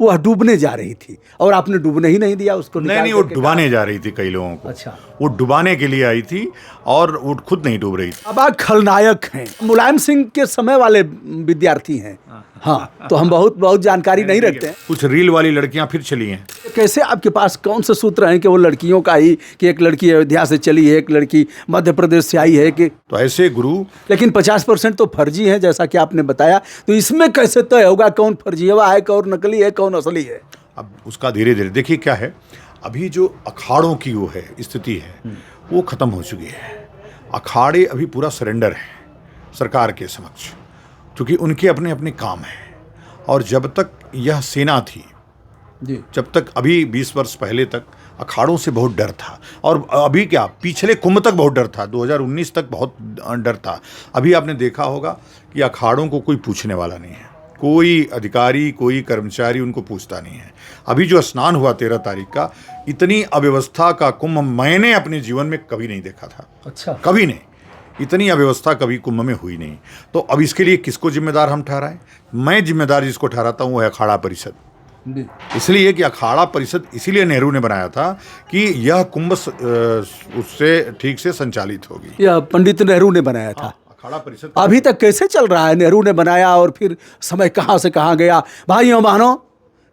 वह डूबने जा रही थी और आपने डूबने ही नहीं दिया उसको। नहीं, वो डुबाने जा रही थी कई लोगों को। अच्छा, वो डुबाने के लिए आई थी और वो खुद नहीं डूब रही थी। अब आप खलनायक हैं, मुलायम सिंह के समय वाले विद्यार्थी हैं। हाँ, तो हम बहुत जानकारी नहीं रखते हैं। कुछ रील वाली लड़कियां फिर चली हैं। कैसे आपके पास कौन से सूत्र हैं कि वो लड़कियों का ही, कि एक लड़की अयोध्या से चली है, एक लड़की मध्य प्रदेश से आई है, कि तो ऐसे गुरु, लेकिन 50% तो फर्जी है जैसा कि आपने बताया, तो इसमें कैसे तय होगा कौन फर्जीवा है, कौन नकली है, कौन असली है? अब उसका धीरे धीरे देखिए क्या है। अभी जो अखाड़ों की वो है स्थिति है वो खत्म हो चुकी है। अखाड़े अभी पूरा सरेंडर है सरकार के समक्ष, क्योंकि उनके अपने अपने काम हैं। और जब तक यह सेना थी जी, जब तक अभी 20 वर्ष पहले तक अखाड़ों से बहुत डर था, और अभी क्या पिछले कुंभ तक बहुत डर था, 2019 तक बहुत डर था। अभी आपने देखा होगा कि अखाड़ों को कोई पूछने वाला नहीं है, कोई अधिकारी कोई कर्मचारी उनको पूछता नहीं है। अभी जो स्नान हुआ 13 तारीख का, इतनी अव्यवस्था का कुंभ मैंने अपने जीवन में कभी नहीं देखा था। अच्छा, कभी नहीं, इतनी अव्यवस्था कभी कुंभ में हुई नहीं। तो अब इसके लिए किसको जिम्मेदार हम ठहराएं? मैं जिम्मेदार जिसको ठहराता हूँ वो है अखाड़ा परिषद। इसलिए कि अखाड़ा परिषद इसीलिए नेहरू ने बनाया था कि यह कुंभ उससे ठीक से संचालित होगी। यह पंडित नेहरू ने बनाया था। अखाड़ा परिषद अभी तक कैसे चल रहा है? नेहरू ने बनाया और फिर समय कहाँ से कहाँ गया। भाइयों बहनों,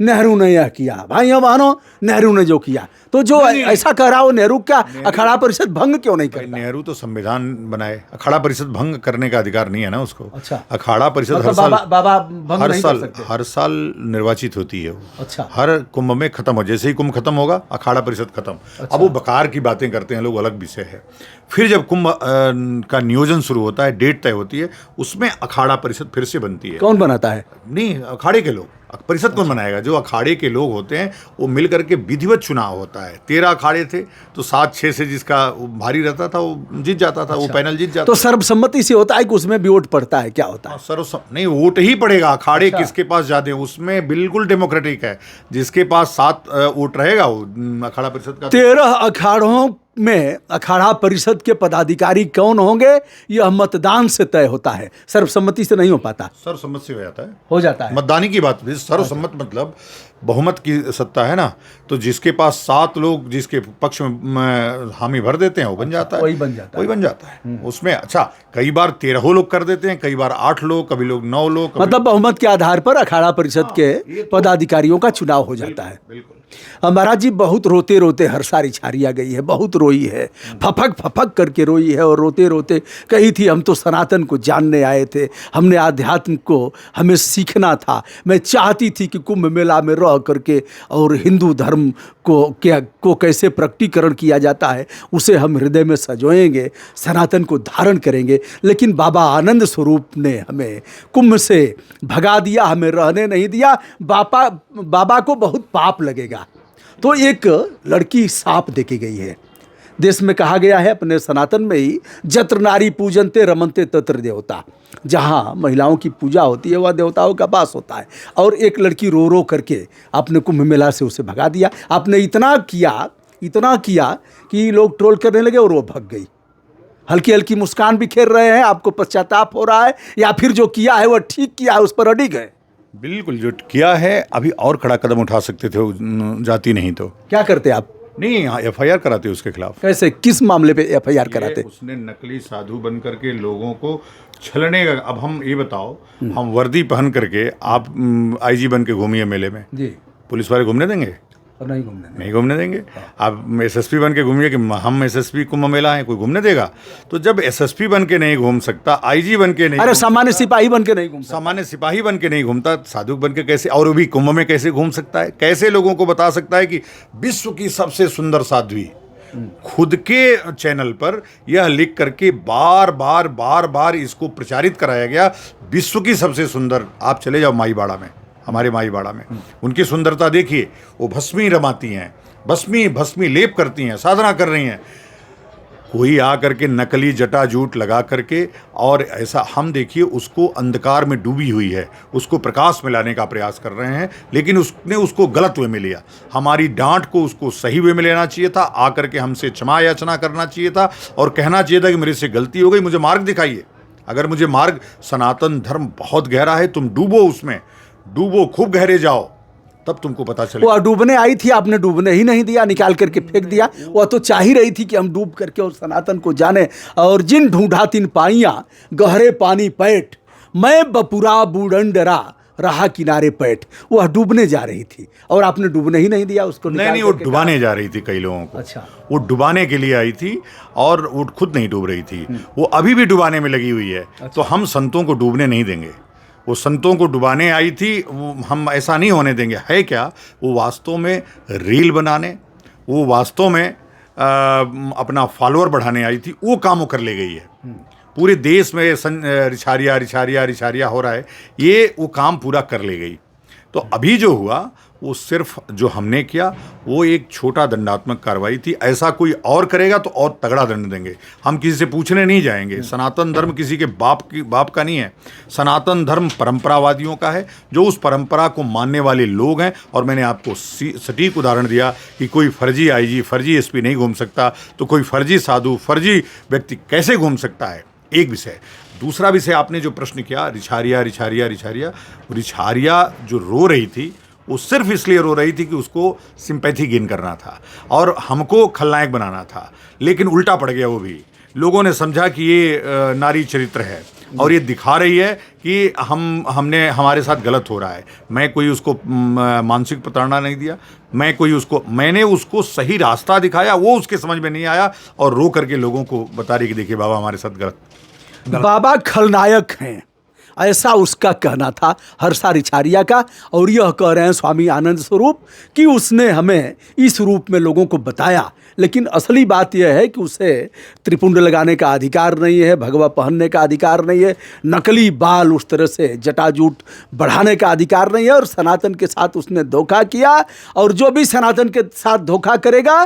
नेहरू ने यह किया, भाइयों बहनों, नेहरू ने जो किया। तो जो ऐसा कह रहा हो नेहरू, क्या अखाड़ा परिषद भंग क्यों नहीं करता? नेहरू तो संविधान बनाए, अखाड़ा परिषद भंग करने का अधिकार नहीं है ना उसको। अच्छा, अखाड़ा परिषद मतलब हर साल बाबा भंग नहीं कर सकते? हर साल निर्वाचित होती है वो। अच्छा, हर कुंभ में खत्म हो, जैसे ही कुंभ खत्म होगा अखाड़ा परिषद खत्म। अच्छा। अब वो बकार की बातें करते हैं लोग, अलग विषय है। फिर जब कुंभ का नियोजन शुरू होता है, डेट तय होती है, उसमें अखाड़ा परिषद फिर से बनती है। कौन बनाता है? नहीं, अखाड़े के लोग। परिषद कौन बनाएगा? जो अखाड़े के लोग होते हैं वो मिल करके विधिवत चुनाव होता है। 13 अखाड़े थे तो 7-6 से जिसका भारी रहता था वो जीत जाता था। वो पैनल जीत जाता। तो सर्वसम्मति से होता है कि उसमें भी वोट पड़ता है? क्या होता है? नहीं, वोट ही पड़ेगा। अखाड़े किसके पास जाते हैं उसमें बिल्कुल डेमोक्रेटिक है। जिसके पास 7 वोट रहेगा वो अखाड़ा परिषद का। 13 अखाड़ों में अखाड़ा परिषद के पदाधिकारी कौन होंगे यह मतदान से तय होता है, सर्वसम्मति से नहीं हो पाता। सर्वसम्मत से हो जाता है। मतदानी की बात। सर्वसम्मत मतलब बहुमत की सत्ता है ना, तो जिसके पास 7 लोग जिसके पक्ष में हामी भर देते हैं वो बन जाता है। वही बन जाता है। उसमें अच्छा कई बार 13 लोग कर देते हैं, कई बार 8 लोग, कभी लोग 9 लोग, मतलब बहुमत के आधार पर अखाड़ा परिषद के पदाधिकारियों का चुनाव हो जाता है। बिल्कुल। महाराज जी, बहुत रोते रोते हर सारी छारिया गई है, बहुत रोई है, फपक करके रोई है, और रोते रोते कही थी हम तो सनातन को जानने आए थे, हमने आध्यात्म को हमें सीखना था। मैं चाहती थी कि कुंभ मेला में रह करके और हिंदू धर्म को कैसे प्रकटीकरण किया जाता है उसे हम हृदय में सजोएंगे, सनातन को धारण करेंगे। लेकिन बाबा आनंद स्वरूप ने हमें कुंभ से भगा दिया, हमें रहने नहीं दिया। बाबा को बहुत पाप लगेगा। तो एक लड़की साप देके गई है। देश में कहा गया है, अपने सनातन में ही, जत्र नारी पूजनते रमनते तत्र देवता। जहाँ महिलाओं की पूजा होती है वह देवताओं का वास होता है। और एक लड़की रो रो करके आपने कुंभ मेला से उसे भगा दिया। आपने इतना किया कि लोग ट्रोल करने लगे और वो भग गई। हल्की हल्की मुस्कान बिखेर रहे हैं, आपको पश्चाताप हो रहा है, या फिर जो किया है वह ठीक किया है, उस पर अडिग है? बिल्कुल, जो किया है अभी और कड़ा कदम उठा सकते थे, जाती नहीं तो। क्या करते आप? नहीं, FIR कराते उसके खिलाफ। कैसे, किस मामले पे FIR कराते? उसने नकली साधु बन करके लोगों को छलने का। अब हम ये बताओ, हम वर्दी पहन करके आप IG बन के घूमिए मेले में जी, पुलिस वाले घूमने देंगे? और नहीं घूमने देंगे। आप SSP बन के घूमिए कि हम SSP कुंभ मेला है, कोई घूमने देगा? तो जब SSP बन के नहीं घूम सकता, IG बन के नहीं, अरे सामान्य सिपाही बन के नहीं घूमता, सामान्य सिपाही बन के नहीं घूमता, साधु बन के कैसे, और वो भी कुंभ में कैसे घूम सकता है? कैसे लोगों को बता सकता है कि विश्व की सबसे सुंदर साध्वी? खुद के चैनल पर यह लिख करके बार बार इसको प्रचारित कराया गया, विश्व की सबसे सुंदर। आप चले जाओ माईबाड़ा में, हमारे माईबाड़ा में उनकी सुंदरता देखिए। वो भस्मी रमाती हैं, भस्मी लेप करती हैं, साधना कर रही हैं। कोई आ करके नकली जटा जूट लगा करके, और ऐसा हम देखिए उसको अंधकार में डूबी हुई है, उसको प्रकाश में लाने का प्रयास कर रहे हैं, लेकिन उसने उसको गलत वे में लिया। हमारी डांट को उसको सही वे में लेना चाहिए था, आ करके हमसे क्षमा याचना करना चाहिए था और कहना चाहिए था कि मेरे से गलती हो गई, मुझे मार्ग दिखाइए। अगर मुझे मार्ग, सनातन धर्म बहुत गहरा है, तुम डूबो उसमें, डूबो, खूब गहरे जाओ, तब तुमको पता चले। वो डूबने आई थी, आपने डूबने ही नहीं दिया, निकाल करके फेंक दिया। वह तो चाह ही रही थी कि हम डूब करके और सनातन को जाने। और जिन ढूंढा तिन पाइया गहरे पानी पैठ, मैं बपुरा बूढ़न डरा रहा किनारे पैठ। वह डूबने जा रही थी और आपने डूबने ही नहीं दिया उसको। नहीं, वो डुबाने जा रही थी कई लोगों को। अच्छा, वो डुबाने के लिए आई थी और वो खुद नहीं डूब रही थी, वो अभी भी डुबाने में लगी हुई है। तो हम संतों को डूबने नहीं देंगे। वो संतों को डुबाने आई थी, हम ऐसा नहीं होने देंगे। है क्या, वो वास्तव में रील बनाने, वो वास्तव में अपना फॉलोअर बढ़ाने आई थी। वो काम वो कर ले गई है। पूरे देश में रिछारिया रिछारिया रिछारिया हो रहा है, ये वो काम पूरा कर ले गई। तो अभी जो हुआ वो सिर्फ जो हमने किया वो एक छोटा दंडात्मक कार्रवाई थी। ऐसा कोई और करेगा तो और तगड़ा दंड देंगे। हम किसी से पूछने नहीं जाएंगे। सनातन धर्म किसी के बाप का नहीं है। सनातन धर्म परंपरावादियों का है, जो उस परंपरा को मानने वाले लोग हैं। और मैंने आपको सटीक उदाहरण दिया कि कोई फर्जी आईजी, फर्जी एसपी नहीं घूम सकता, तो कोई फर्जी साधु, फर्जी व्यक्ति कैसे घूम सकता है। एक विषय। दूसरा विषय, आपने जो प्रश्न किया, रिछारिया रिछारिया रिछारिया, रिछारिया जो रो रही थी वो सिर्फ इसलिए रो रही थी कि उसको सिंपैथी गेन करना था और हमको खलनायक बनाना था। लेकिन उल्टा पड़ गया वो भी। लोगों ने समझा कि ये नारी चरित्र है और ये दिखा रही है कि हमने हमारे साथ गलत हो रहा है। मैं कोई उसको मानसिक प्रताड़ना नहीं दिया, मैंने उसको सही रास्ता दिखाया। वो उसके समझ में नहीं आया और रो करके लोगों को बता रही कि देखिए बाबा हमारे साथ गलत। बाबा खलनायक हैं, ऐसा उसका कहना था, हर्षा रिछारिया का। और यह कह रहे हैं स्वामी आनंद स्वरूप कि उसने हमें इस रूप में लोगों को बताया। लेकिन असली बात यह है कि उसे त्रिपुंड लगाने का अधिकार नहीं है, भगवा पहनने का अधिकार नहीं है, नकली बाल उस तरह से जटाजूट बढ़ाने का अधिकार नहीं है। और सनातन के साथ उसने धोखा किया। और जो भी सनातन के साथ धोखा करेगा,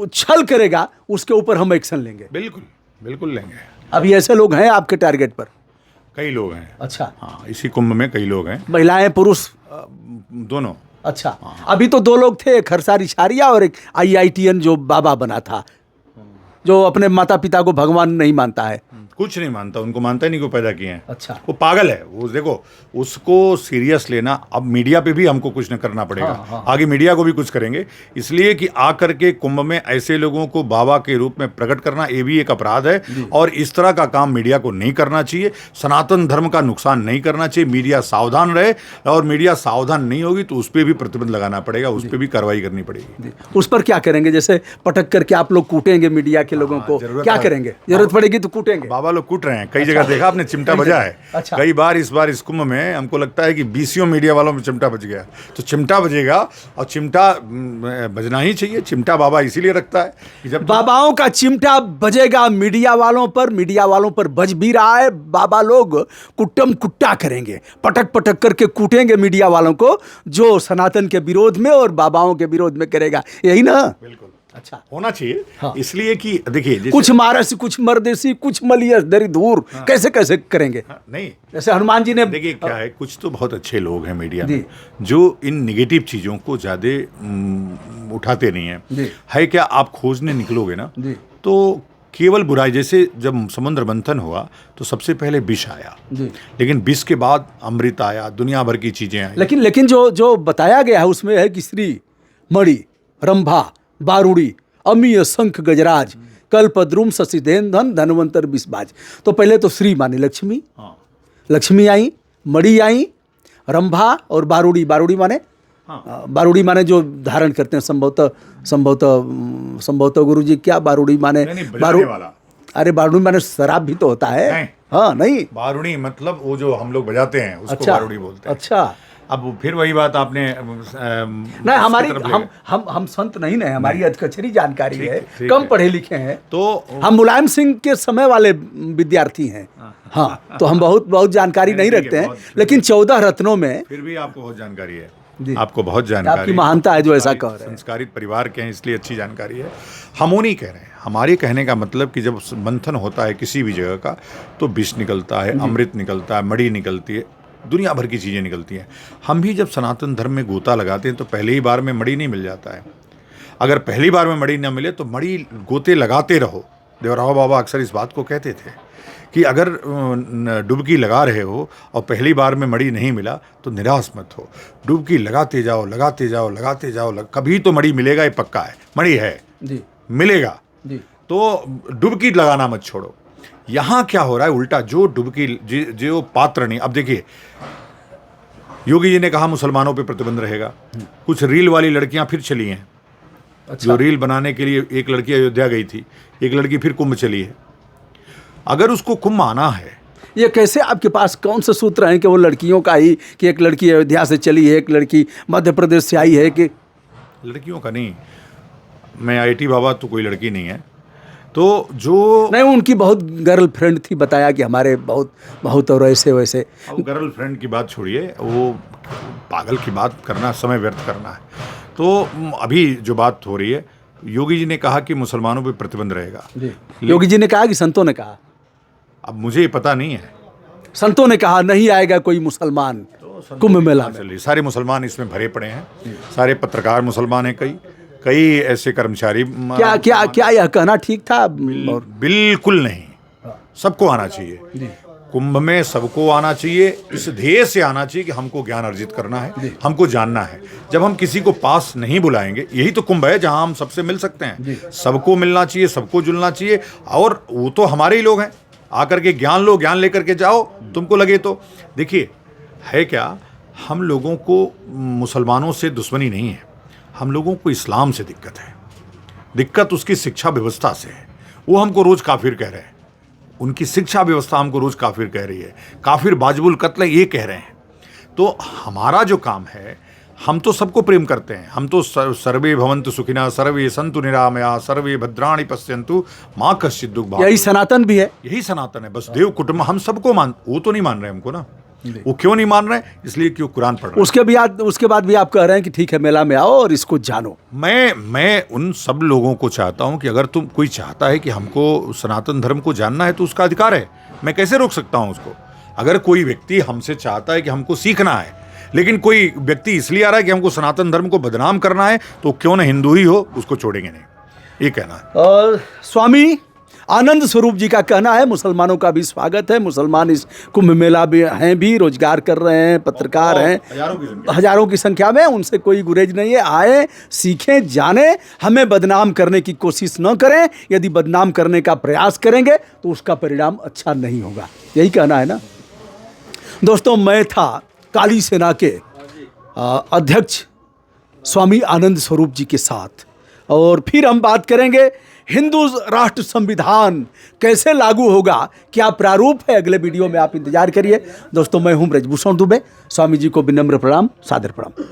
छल करेगा, उसके ऊपर हम एक्शन लेंगे। बिल्कुल बिल्कुल लेंगे। अभी ऐसे लोग हैं आपके टारगेट पर? कई लोग हैं। अच्छा, हाँ, इसी कुंभ में कई लोग हैं, महिलाएं पुरुष दोनों। अच्छा, अभी तो दो लोग थे, एक हर्षा रिछारिया और एक IITN जो बाबा बना था, जो अपने माता पिता को भगवान नहीं मानता है। कुछ नहीं मानता, उनको मानता ही नहीं को पैदा किए हैं। अच्छा, वो पागल है। वो देखो, उसको सीरियस लेना, अब मीडिया पे भी हमको कुछ न करना पड़ेगा। हाँ। आगे मीडिया को भी कुछ करेंगे, इसलिए कि आकर के कुंभ में ऐसे लोगों को बाबा के रूप में प्रकट करना, ये भी एक अपराध है। और इस तरह का काम मीडिया को नहीं करना चाहिए। सनातन धर्म का नुकसान नहीं करना चाहिए। मीडिया सावधान रहे, और मीडिया सावधान नहीं होगी तो उस पर भी प्रतिबंध लगाना पड़ेगा, उस पर भी कार्रवाई करनी पड़ेगी। उस पर क्या करेंगे? जैसे पटक करके आप लोग कूटेंगे मीडिया के लोगों को, क्या करेंगे? जरूरत पड़ेगी तो कूटेंगे। बाबा लोग कूट रहे हैं। कई जगह देखा आपने, चिमटा बजा है। अच्छा। कई बार इस बार इस कुंभ में हमको लगता है कि 20 मीडिया वालों में चिमटा बज गया। तो चिमटा बजेगा, और चिमटा बजना ही चाहिए। चिमटा बाबा इसीलिए रखता है कि जब बाबाओं का चिमटा बजेगा मीडिया वालों पर, मीडिया वालों पर बज भी रहा है। बाबा लोग कुट्टम कुट्टा करेंगे, पटक पटक करके कूटेंगे मीडिया वालों को, जो सनातन के विरोध में और बाबाओं के विरोध में करेगा। यही ना? बिल्कुल। अच्छा, होना चाहिए। हाँ। इसलिए कि देखिए, कुछ मारसी, कुछ मर्देसी, कुछ मलियस दरी दूर, कैसे कैसे करेंगे? नहीं, जैसे हनुमान जी ने, देखिए क्या है, कुछ तो बहुत अच्छे लोग हैं मीडिया जी। में जो इन निगेटिव चीज़ों को ज़्यादा उठाते नहीं जी। है क्या, आप खोजने निकलोगे ना जी। तो केवल बुराई। जैसे जब समुद्र मंथन हुआ तो सबसे पहले विष आया, जी। लेकिन विष के बाद अमृत आया, दुनिया भर की चीज़ें आई। लेकिन जो बताया गया है उसमें है कि श्री, मणि, रंभा, बारूड़ी, अमीय, शंख, गजराज, कल्पद्रुम, शशिधेन, धन, धनवंतर, बिस्बाज। तो पहले तो श्री माने लक्ष्मी, हाँ। लक्ष्मी आई, मणि आई, रंभा और बारूड़ी माने, बारूड़ी माने जो धारण करते हैं संभवतः गुरु जी, क्या बारूड़ी माने? बजाने वाला। अरे बारूड़ी माने शराब भी तो होता है। नहीं। हाँ, नहीं, बारूणी मतलब वो जो हम लोग बजाते हैं उसको अच्छा, बारूणी बोलते हैं। अच्छा। अब फिर वही बात आपने नहीं, हमारी हम संत नहीं है, हमारी अधकचरी जानकारी है, कम पढ़े लिखे हैं। तो हम मुलायम सिंह के समय वाले विद्यार्थी हैं। हाँ, तो हम बहुत जानकारी नहीं रखते हैं। लेकिन 14 रत्नों में फिर भी आपको बहुत जानकारी है। जी। आपको बहुत जानकारी, आपकी महानता है जो ऐसा कह रहे हैं। संस्कारित परिवार के हैं इसलिए अच्छी जानकारी है। हम वो नहीं कह रहे हैं। हमारे कहने का मतलब कि जब मंथन होता है किसी भी जगह का तो विष निकलता है, अमृत निकलता है, मणि निकलती है, दुनिया भर की चीज़ें निकलती हैं। हम भी जब सनातन धर्म में गोता लगाते हैं तो पहले ही बार में मणि नहीं मिल जाता है। अगर पहली बार में मणि ना मिले तो मणि गोते लगाते रहो। देवराव बाबा अक्सर इस बात को कहते थे कि अगर डुबकी लगा रहे हो और पहली बार में मणि नहीं मिला तो निराश मत हो, डुबकी लगाते जाओ लगाते जाओ लगाते जाओ, कभी तो मणि मिलेगा, ये पक्का है, मणि है जी मिलेगा जी। तो डुबकी लगाना मत छोड़ो। यहाँ क्या हो रहा है उल्टा, जो डुबकी जो पात्र नहीं, अब देखिए योगी जी ने कहा मुसलमानों पे प्रतिबंध रहेगा, कुछ रील वाली लड़कियां फिर चली हैं। अच्छा। जो रील बनाने के लिए एक लड़की अयोध्या गई थी, एक लड़की फिर कुंभ चली है। अगर उसको कुंभ आना है, ये कैसे आपके पास कौन से सूत्र हैं कि वो लड़कियों का ही, कि एक लड़की अयोध्या से चली है, एक लड़की मध्य प्रदेश से आई है, कि लड़कियों का नहीं, मैं आईटी बाबा तो कोई लड़की नहीं है, तो जो नहीं उनकी बहुत गर्लफ्रेंड थी, बताया कि हमारे बहुत बहुत और ऐसे वैसे। अब गर्लफ्रेंड की बात छोड़िए, वो पागल की बात करना समय व्यर्थ करना है। तो अभी जो बात हो रही है, योगी जी ने कहा कि मुसलमानों पे प्रतिबंध रहेगा। योगी जी ने कहा कि संतों ने कहा? अब मुझे ये पता नहीं है। संतों ने कहा नहीं आएगा कोई मुसलमान कुंभ मेला में। चलिए, सारे मुसलमान इसमें भरे पड़े हैं, सारे पत्रकार मुसलमान हैं, कई ऐसे कर्मचारी। क्या क्या क्या यह कहना ठीक था? और बिल्कुल नहीं, सबको आना चाहिए कुंभ में, सबको आना चाहिए, इस ध्येय से आना चाहिए कि हमको ज्ञान अर्जित करना है, हमको जानना है। जब हम किसी को पास नहीं बुलाएंगे, यही तो कुंभ है जहां हम सबसे मिल सकते हैं, सबको मिलना चाहिए, सबको जुलना चाहिए, और वो तो हमारे ही लोग हैं। आकर के ज्ञान लो, ज्ञान लेकर के जाओ, तुमको लगे तो। देखिए है क्या, हम लोगों को मुसलमानों से दुश्मनी नहीं है, हम लोगों को इस्लाम से दिक्कत है, दिक्कत उसकी शिक्षा व्यवस्था से है। वो हमको रोज काफिर कह रहे हैं, उनकी शिक्षा व्यवस्था हमको रोज काफिर कह रही है, काफिर वाजिबुल कत्ल ये कह रहे हैं। तो हमारा जो काम है, हम तो सबको प्रेम करते हैं, हम तो सर्वे भवन्तु सुखिनः सर्वे सन्तु निरामया सर्वे भद्राणि पश्यन्तु माँ कश्चित् दुःख भाग्। यही सनातन भी है, यही सनातन है, बस देव कुटुंब हम सबको वो तो नहीं मान रहे हमको ना। वो क्यों नहीं मान रहे? इसलिए क्यों कुरान पढ़ रहे। उसके बाद भी आप कह रहे हैं कि ठीक है मेला में आओ और इसको जानो। मैं उन सब लोगों को चाहता हूं कि अगर तुम कोई चाहता है कि हमको सनातन धर्म को जानना है तो उसका अधिकार है, मैं कैसे रोक सकता हूं उसको। अगर कोई व्यक्ति हमसे चाहता है कि हमको सीखना है, लेकिन कोई व्यक्ति इसलिए आ रहा है कि हमको सनातन धर्म को बदनाम करना है, तो क्यों ना हिंदू ही हो, उसको छोड़ेंगे नहीं, ये कहना है। और स्वामी आनंद स्वरूप जी का कहना है मुसलमानों का भी स्वागत है, मुसलमान इस कुंभ मेला भी हैं, भी रोजगार कर रहे हैं, पत्रकार हैं हजारों की संख्या में, उनसे कोई गुरेज नहीं है। आए, सीखें, जाने, हमें बदनाम करने की कोशिश न करें। यदि बदनाम करने का प्रयास करेंगे तो उसका परिणाम अच्छा नहीं होगा, यही कहना है ना दोस्तों। मैं था काली सेना के अध्यक्ष स्वामी आनंद स्वरूप जी के साथ, और फिर हम बात करेंगे हिंदू राष्ट्र संविधान कैसे लागू होगा, क्या प्रारूप है, अगले वीडियो में आप इंतजार करिए दोस्तों। मैं हूं ब्रजभूषण दुबे, स्वामी जी को विनम्र प्रणाम, सादर प्रणाम।